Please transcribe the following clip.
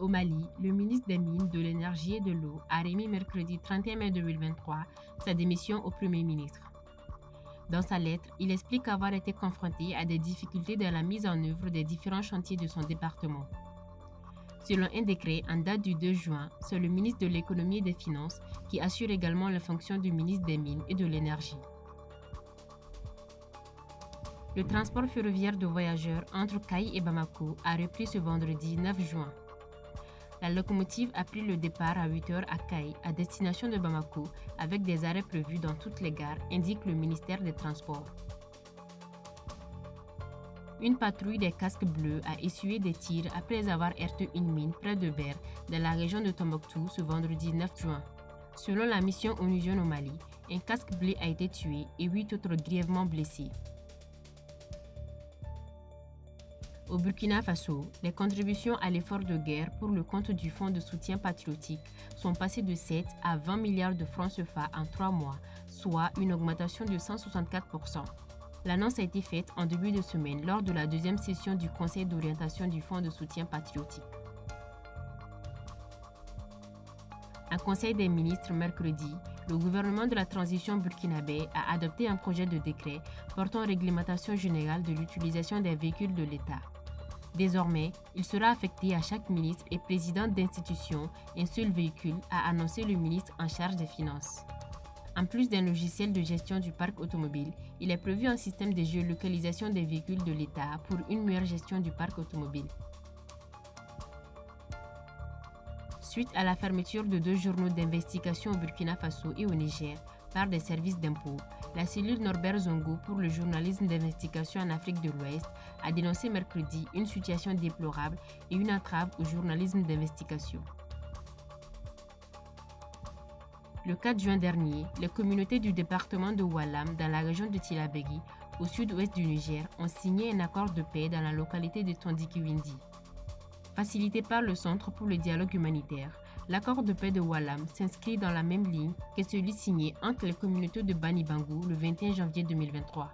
Au Mali, le ministre des Mines, de l'Énergie et de l'Eau a remis mercredi 31 mai 2023 sa démission au Premier ministre. Dans sa lettre, il explique avoir été confronté à des difficultés dans la mise en œuvre des différents chantiers de son département. Selon un décret en date du 2 juin, c'est le ministre de l'Économie et des Finances qui assure également la fonction de ministre des Mines et de l'Énergie. Le transport ferroviaire de voyageurs entre Kayes et Bamako a repris ce vendredi 9 juin. La locomotive a pris le départ à 8 h à Kayes, à destination de Bamako, avec des arrêts prévus dans toutes les gares, indique le ministère des Transports. Une patrouille des casques bleus a essuyé des tirs après avoir heurté une mine près de Ber, dans la région de Tombouctou, ce vendredi 9 juin. Selon la mission onusienne au Mali, un casque bleu a été tué et 8 autres grièvement blessés. Au Burkina Faso, les contributions à l'effort de guerre pour le compte du Fonds de soutien patriotique sont passées de 7 à 20 milliards de francs CFA en 3 mois, soit une augmentation de 164%. L'annonce a été faite en début de semaine lors de la deuxième session du Conseil d'orientation du Fonds de soutien patriotique. En Conseil des ministres mercredi, le gouvernement de la transition burkinabé a adopté un projet de décret portant réglementation générale de l'utilisation des véhicules de l'État. Désormais, il sera affecté à chaque ministre et président d'institution un seul véhicule, a annoncé le ministre en charge des Finances. En plus d'un logiciel de gestion du parc automobile, il est prévu un système de géolocalisation des véhicules de l'État pour une meilleure gestion du parc automobile. Suite à la fermeture de 2 journaux d'investigation au Burkina Faso et au Niger par des services d'impôts, la cellule Norbert Zongo pour le journalisme d'investigation en Afrique de l'Ouest a dénoncé mercredi une situation déplorable et une entrave au journalisme d'investigation. Le 4 juin dernier, les communautés du département de Oualam, dans la région de Tillabéri, au sud-ouest du Niger, ont signé un accord de paix dans la localité de Tondikiwindi. Facilité par le Centre pour le dialogue humanitaire, l'accord de paix de Oualam s'inscrit dans la même ligne que celui signé entre les communautés de Bani Bangou le 21 janvier 2023.